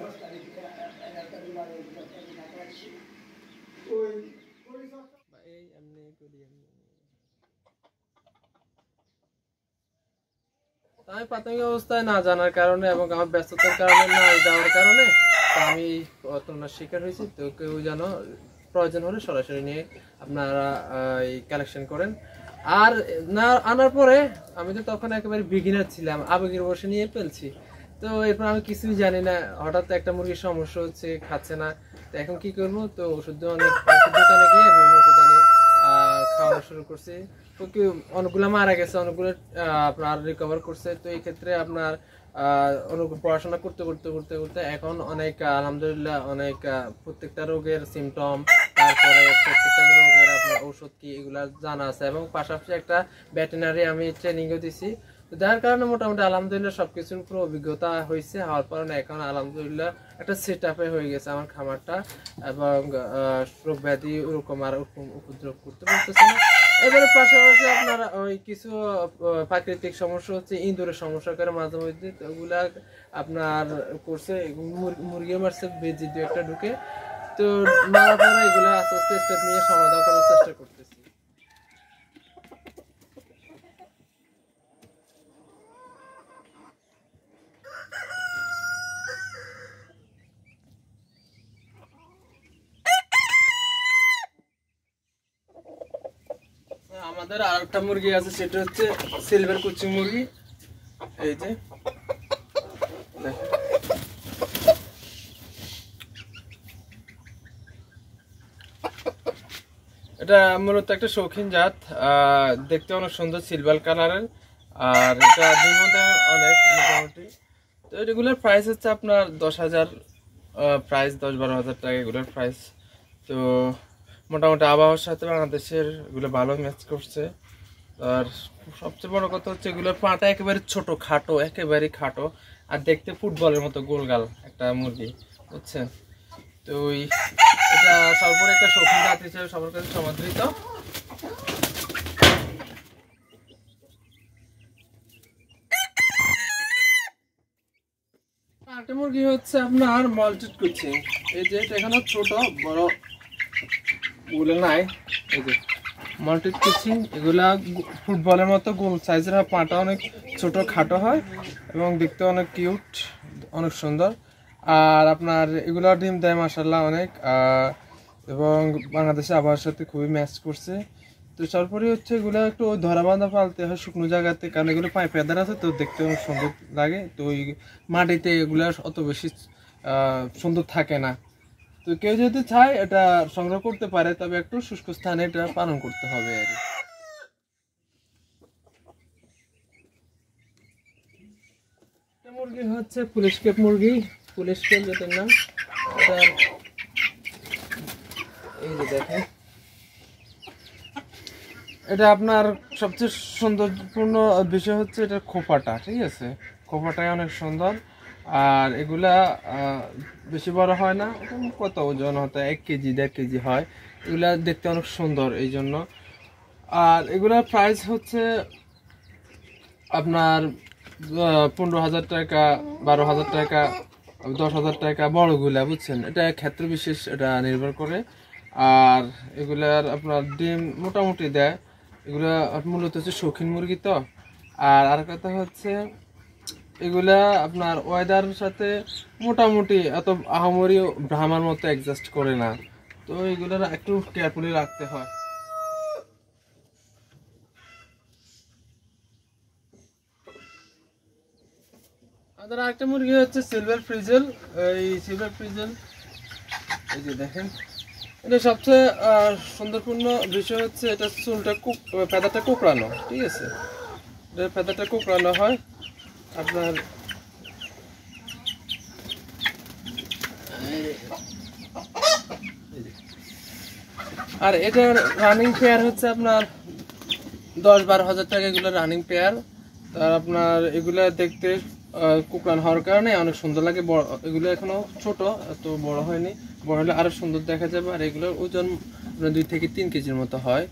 আমি প্রাথমিক অবস্থায় না জানার কারণে এবং আমার ব্যস্ততার কারণে না যাওয়ার কারণে আমি প্রতারণার শিকার হয়েছি। তো কেউ যেন প্রয়োজন হলে সরাসরি নিয়ে আপনারা এই কালেকশন করেন। আর না আনার পরে আমি তো তখন একেবারে বিগিনার ছিলাম, আবেগের বসে নিয়ে ফেলছি। তো এরপর আমি কিছুই জানি না, হঠাৎ একটা মুরগির সমস্যা হচ্ছে, খাচ্ছে না। তো এখন কি করবো, তো ওষুধ দোকানে গিয়ে বিভিন্ন ওষুধ আনি খাওয়ানো শুরু করছি। তো কি অনেকগুলো মারা গেছে, অনেকগুলো আপনার রিকভার করছে। তো এই ক্ষেত্রে আপনার পড়াশোনা করতে করতে করতে করতে এখন অনেক আলহামদুলিল্লাহ অনেক প্রত্যেকটা রোগের সিমটম, তারপরে প্রত্যেকটা রোগের আপনার ঔষধ কি এগুলা জানা আছে এবং পাশাপাশি একটা ভেটেরিনারি আমি ট্রেনিংও দিছি। তো যার কারণে মোটামুটি আলহামদুলিল্লাহ সবকিছুর উপর অভিজ্ঞতা হয়েছে, হওয়ার কারণে এখন আলহামদুলিল্লাহ একটা সেট আপে হয়ে গেছে আমার খামারটা এবং রোগ ব্যাধি ওরকম আর উপদ্রব করতে পারতেছে না। এবারে পাশাপাশি আপনার ওই কিছু প্রাকৃতিক সমস্যা হচ্ছে, ইঁদুরের সমস্যা করে মাঝে মধ্যে, তো ওগুলা আপনার করছে, মুরগিও মারছে বেজি দু একটা ঢুকে। তো মারার পরে এগুলো আস্তে আস্তে স্টেপ নিয়ে সমাধান করার চেষ্টা করতেছি। আমাদের আরেকটা মুরগি আছে, সেটা হচ্ছে সিলভার কুচি মুরগি। এই যে এটা মূলত একটা শৌখিন জাত, দেখতে অনেক সুন্দর সিলভার কালারের, আর এটা মধ্যে অনেক মোটামুটি। তো এগুলোর প্রাইস হচ্ছে আপনার 10,000 প্রাইস, 10-12 হাজার টাকা এগুলোর প্রাইস। তো মোটামুটি আবহাওয়ার সাথে বাংলাদেশের এগুলো ভালো ম্যাচ করছে। আর সবচেয়ে বড় কথা হচ্ছে এগুলোর পাটা একেবারে ছোট খাটো, একেবারে খাটো, আর দেখতে ফুটবলের মতো গোলগাল একটা মুরগি, বুঝছেন। তো এটা সর্বোপরি একটা শৌখিন জাত হিসেবে সবার কাছে সমাদৃত। আরেকটা মুরগি হচ্ছে আপনার মল্টেড কুচিং। এই যে এটা এখানে ছোট বড় ওগুলো নাই, এই যে মল্টেড কুচিং, এগুলা ফুটবলের মতো গোল সাইজের হয়, পাটা অনেক ছোট খাটো হয় এবং দেখতে অনেক কিউট, অনেক সুন্দর। আর আপনার এগুলা ডিম দেয় মাশাআল্লাহ অনেক, এবং বাংলাদেশে আবহাওয়ার সাথে খুবই ম্যাচ করছে। তো সর্বোপরি হচ্ছে এগুলো একটু ধরা বাঁধা পালতে হয় শুকনো জায়গাতে, কারণ এগুলো পায়ে ফেদার আছে, তো দেখতে অনেক সুন্দর লাগে। তো ওই মাটিতে এগুলো অত বেশি সুন্দর থাকে না। তো কেউ যদি চায় এটা সংগ্রহ করতে পারে, তবে একটু শুষ্ক স্থানে এটা পালন করতে হবে আর কি। মুরগি হচ্ছে পুলিশ কেপ মুরগি, পুলিশ কেপ যেটার নাম। এই যে দেখেন, এটা আপনার সবচেয়ে সৌন্দর্যপূর্ণ বিষয় হচ্ছে এটা খোপাটা, ঠিক আছে, খোপাটাই অনেক সুন্দর। আর এগুলা বেশি বড় হয় না, কত ওজন হতে 1 কেজি 1.5 কেজি হয়, এগুলা দেখতে অনেক সুন্দর এই জন্য। আর এগুলার প্রাইস হচ্ছে আপনার 15,000 টাকা, 12,000 টাকা, 10,000 টাকা বড়গুলা, বুঝছেন। এটা ক্ষেত্র বিশেষ এটা নির্ভর করে। আর এগুলার আপনার ডিম মোটামুটি দেয়, এগুলা মূলত হচ্ছে শৌখিন মুরগি। তো আর কথা হচ্ছে এগুলা আপনার ওয়েদারের সাথে মোটামুটি এত আহামরি ব্রাহ্মার মতো অ্যাডজাস্ট করে না, তো এগুলা একটু কেয়ারফুলি রাখতে হয়। আমাদের আরেকটা মুরগি হচ্ছে সিলভার ফ্রিজেল। এই সিলভার ফ্রিজেল, এই যে দেখেন, এটা সবচেয়ে সুন্দরপূর্ণ বিষয় হচ্ছে এটা চুলটা ফেদারটা কোঁকড়ানো, ঠিক আছে, এটা ফেদারটা কোঁকড়ানো হয় আপনার। আর এটার রানিং পেয়ার হচ্ছে আপনার 10-12 হাজার টাকা, এগুলো রানিং পেয়ার। তার আপনার এগুলা দেখতে কোঁকড়ানো হওয়ার কারণে অনেক সুন্দর লাগে। এগুলো এখনো ছোট, এত বড় হয়নি, বড় হলে আরো সুন্দর দেখা যাবে। আর এগুলোর ওজন আপনার 2 থেকে 3 কেজির মতো হয়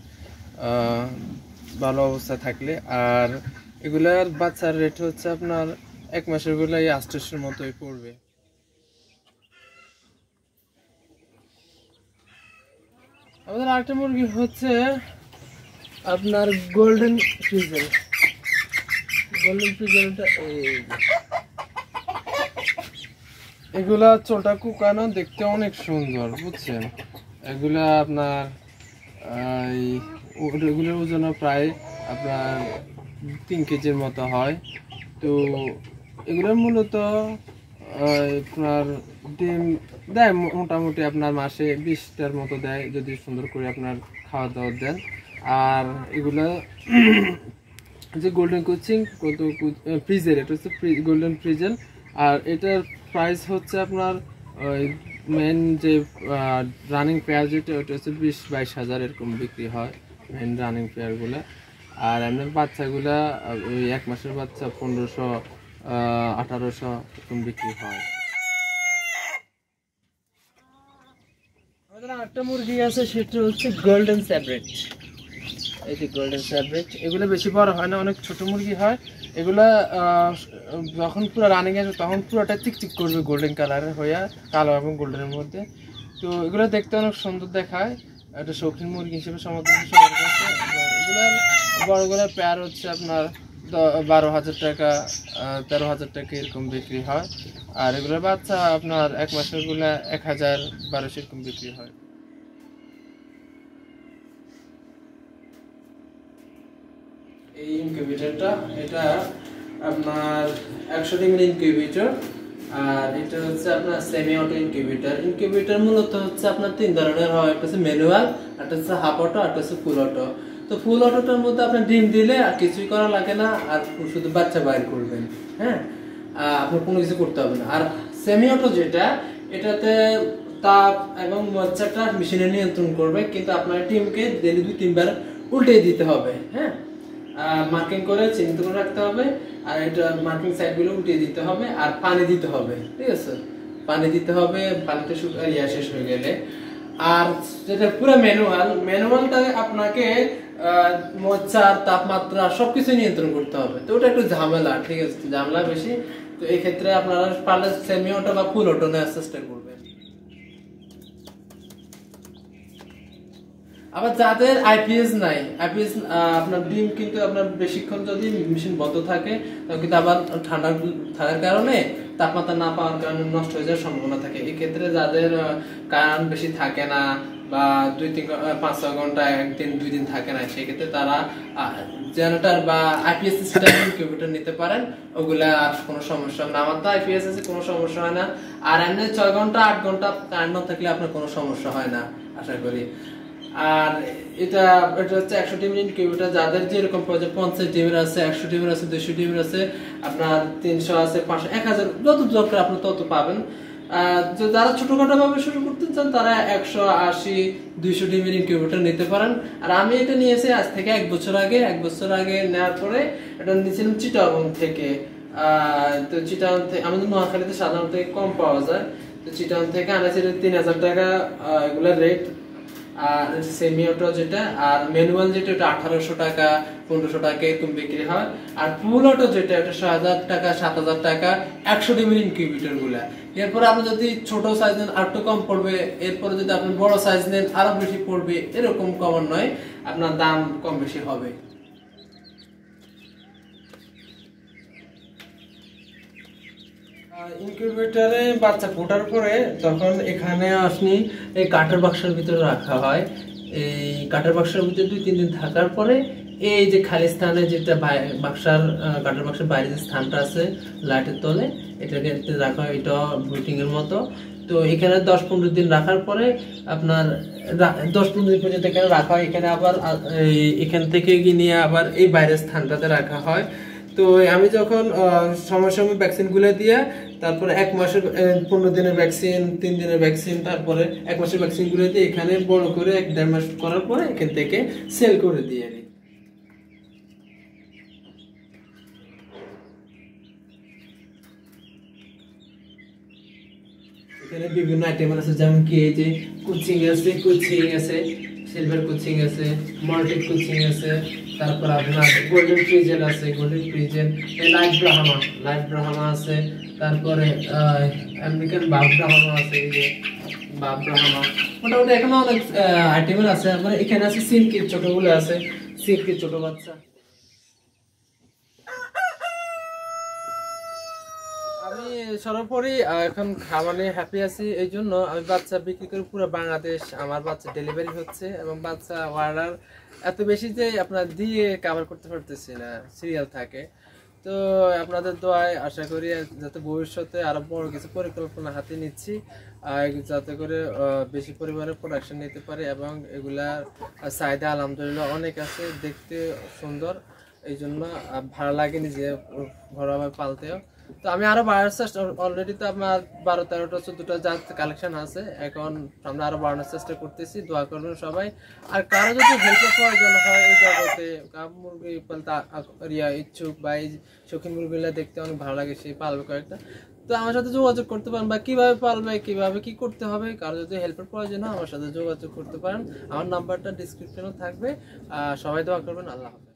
ভালো অবস্থায় থাকলে। আর এগুলার বাচ্চার রেট হচ্ছে আপনার 1 মাসের গুলো 800-এর মতোই পড়বে। আমাদের আরেকটা মুরগি হচ্ছে আপনার গোল্ডেন ফ্রিজেল। গোল্ডেন ফ্রিজেলটা এগুলা চোলটা কুকানো, দেখতে অনেক সুন্দর বুঝছেন। এগুলা আপনার এগুলোর ওজন প্রায় আপনার 3 কেজির মতো হয়। তো এগুলোর মূলত আপনার ডিম দেয় মোটামুটি আপনার মাসে 20টার মতো দেয়, যদি সুন্দর করে আপনার খাওয়া দাওয়া দেন। আর এগুলো যে গোল্ডেন কোচিং কত ফ্রিজের, এটা হচ্ছে গোল্ডেন ফ্রিজেল। আর এটার প্রাইস হচ্ছে আপনার ওই মেন যে রানিং পেয়ার যেটা, ওটা হচ্ছে 20-22 হাজার এরকম বিক্রি হয় মেন রানিং পেয়ারগুলো। আর এমনি বাচ্চাগুলা ওই 1 মাসের বাচ্চা 1500-1800 এরকম বিক্রি হয়। আমাদের আরেকটা মুরগি আছে, সেটা হচ্ছে গোল্ডেন স্যাব্রেট। এই যে গোল্ডেন স্যাব্রেট, এগুলো বেশি বড় হয় না, অনেক ছোট মুরগি হয়। এগুলা যখন পুরো রানিং আসবে তখন পুরোটা চিকচিক করবে গোল্ডেন কালারের হইয়া, কালো এবং গোল্ডেনের মধ্যে। তো এগুলো দেখতে অনেক সুন্দর দেখায়, একটা শৌখিন মুরগি হিসেবে সমর্থন। এগুলোর বড়গুলোর পেয়ার হচ্ছে আপনার 12,000 টাকা 13,000 টাকা এরকম বিক্রি হয়। আর এগুলোর বাচ্চা আপনার 1 মাসের গুলা 1,000-1,200 এরকম বিক্রি হয়। এই ইনকিউবেটরটা, এটা আপনার 100 ডিমের ইনকিউবেটর। আর এটা হচ্ছে আপনার সেমি অটো ইনকিউবেটর। ইনকিউবেটর মূলত হচ্ছে আপনার 3 ধরনের হয়, একটা হচ্ছে ম্যানুয়াল, একটা হচ্ছে হাফ অটো, আর একটা হচ্ছে ফুল অটো। তো ফুল অটোটার মধ্যে আপনার ডিম দিলে আর কিছুই করা লাগে না, আর শুধু বাচ্চা বাইর করবেন। হ্যাঁ, আপনার কোনো কিছু করতে হবে না। আর সেমি অটো যেটা, এটাতে তাপ এবং বাচ্চাটা মেশিনে নিয়ন্ত্রণ করবে, কিন্তু আপনার ডিমকে ডেইলি 2-3 বার উল্টে দিতে হবে। হ্যাঁ, মার্কিং করে চিহ্নিত করে রাখতে হবে, আর এটা মার্কিং সাইডগুলো উঠিয়ে দিতে হবে, আর পানি দিতে হবে। ঠিক আছে, পানি দিতে হবে, পানিতে শুকিয়ে শেষ হয়ে গেলে। আর যেটা পুরো ম্যানুয়ালটা আপনাকে মোচার তাপমাত্রা সবকিছু নিয়ন্ত্রণ করতে হবে। তো ওটা একটু ঝামেলা, ঠিক আছে, ঝামেলা বেশি। তো এই ক্ষেত্রে আপনারা পারলে সেমি অটো বা ফুল অটো নেওয়ার চেষ্টা করবেন। আবার যাদের আইপিএস নাই, আইপিএস আপনার ডিম কিন্তু আপনার বেশিক্ষণ যদি মেশিন বন্ধ থাকে, তখন কিন্তু আবার ঠান্ডা থাকার কারণে তাপমাত্রা না পাওয়ার কারণে নষ্ট হয়ে যাওয়ার সম্ভাবনা থাকে। এই ক্ষেত্রে যাদের কারেন্ট বেশি থাকে না, বা 2-5-6 ঘন্টা, 1-2 দিন থাকে না, সেই ক্ষেত্রে তারা জেনারেটর বা আইপিএস সিস্টেম ইনকিউবেটর নিতে পারেন। ওগুলা আর কোনো সমস্যা হবে না। আমার তো আইপিএস আছে, কোনো সমস্যা হয় না। আর এমনি 6 ঘন্টা 8 ঘন্টা কারেন্ট না থাকলে আপনার কোনো সমস্যা হয় না আশা করি। আর এটা হচ্ছে 100 ডিমের ইনকিউবেটর। যাদের যেরকম প্রয়োজন, 50 ডিমের আছে, 100 ডিমের আছে, 200 ডিমের আছে, আপনার 300 আছে, 500, 1000 যত দরকার আপনি তত পাবেন। যারা ছোটখাটো ভাবে শুরু করতে চান, তারা 180-200 ডিমের ইনকিউবেটর নিতে পারেন। আর আমি এটা নিয়েছি আজ থেকে 1 বছর আগে। 1 বছর আগে নেওয়ার পরে এটা নিয়েছিলাম চিটাগং থেকে। তো চিটাগং থেকে, আমাদের নোয়াখালীতে সাধারণত কম পাওয়া যায়, তো চিটাগং থেকে আনাছি 3,000 টাকা এগুলোর রেট। আর সেমি অটো যেটা, আর ম্যানুয়াল যেটা, ওটা 1800 টাকা 1500 টাকা এরকম বিক্রি হয়। আর ফুল অটো যেটা, ওটা 6,000 টাকা 7,000 টাকা 100 ডিমের ইনকিউবেটর গুলা। এরপর আপনি যদি ছোট সাইজ নেন আর একটু কম পড়বে, এরপরে যদি আপনি বড় সাইজ নেন আরো বেশি পড়বে, এরকম কম নয়, আপনার দাম কম বেশি হবে। ইনকিউবেটরে বাচ্চা ফোটার পরে তখন এখানে আপনি এই কাঠের বাক্সের ভিতরে রাখা হয়। এই কাঠের বাক্সের ভিতরে 2-3 দিন থাকার পরে এই যে খালি স্থানে, যেটা কাঠের বাক্সের বাইরে যে স্থানটা আছে লাইটের তলে, এটাকে রাখা হয়, এটা ব্রুটিং এর মতো। তো এখানে 10-15 দিন রাখার পরে আপনার 10-15 দিন পর্যন্ত এখানে রাখা হয়। এখানে আবার এখান থেকে নিয়ে আবার এই বাইরের স্থানটাতে রাখা হয়। তো আমি যখন সময় সময় ভ্যাকসিন গুলো দিয়ে, তারপরে 1 মাসের 15 দিনের ভ্যাকসিন, 3 দিনের ভ্যাকসিন, তারপরে 1 মাসের ভ্যাকসিন গুলো দিয়ে এখানে বড় করে 1-1.5 মাস করার পরে এখান থেকে সেল করে দিয়ে দিই। এখানে বিভিন্ন আইটেম আছে, যেমন কি এই যে কোচিং আছে, সিলভার কোচিং আছে, মাল্টি কোচিং আছে, তারপর আপনার গোল্ডেন ফ্রিজেন আছে, লাইট ব্রাহ্মা আছে, তারপরে আমেরিকান বাবরাহামা আছে, এই যে বাবরাহামা, মোটামুটি এখনো অনেক আইটেমের আছে। আমার এখানে আছে সিল্কির ছোটগুলো আছে, সিল্কির ছোট বাচ্চা। আমি সর্বোপরি এখন খামারে হ্যাপি আছি, এই জন্য আমি বাচ্চা বিক্রি করে পুরো বাংলাদেশ আমার বাচ্চা ডেলিভারি হচ্ছে, এবং বাচ্চা অর্ডার এত বেশি যে আপনার দিয়ে কভার করতে পারতেছি না, সিরিয়াল থাকে। তো আপনাদের দোয়ায় আশা করি যাতে ভবিষ্যতে আরো বড় কিছু পরিকল্পনা হাতে নিচ্ছি, যাতে করে বেশি পরিমাণে প্রোডাকশন নিতে পারি, এবং এগুলার চাহিদা আলহামদুলিল্লাহ অনেক আছে, দেখতে সুন্দর, এই জন্য ভালো লাগে নিজে ঘরোয়াভাবে পালতেও। তো আমি আরো বাড়ানোর চেষ্টা, অলরেডি তো আমার 12-13টা 14টা জাত কালেকশন আছে, এখন আমরা আরো বাড়ানোর চেষ্টা করতেছি, দোয়া করবেন সবাই। আর কারো যদি হেল্পের প্রয়োজন হয় এই জগতে, মুরগি পালতে ইচ্ছুক বা এই শৌখিন মুরগিগুলো দেখতে অনেক ভালো লাগে, সে পালবে কয়েকটা, তো আমার সাথে যোগাযোগ করতে পারেন, বা কিভাবে পালবে, কিভাবে কি করতে হবে, কারো যদি হেল্পের প্রয়োজন হয় আমার সাথে যোগাযোগ করতে পারেন। আমার নাম্বারটা ডিসক্রিপশনে থাকবে। সবাই দোয়া করবেন। আল্লাহ হাফেজ।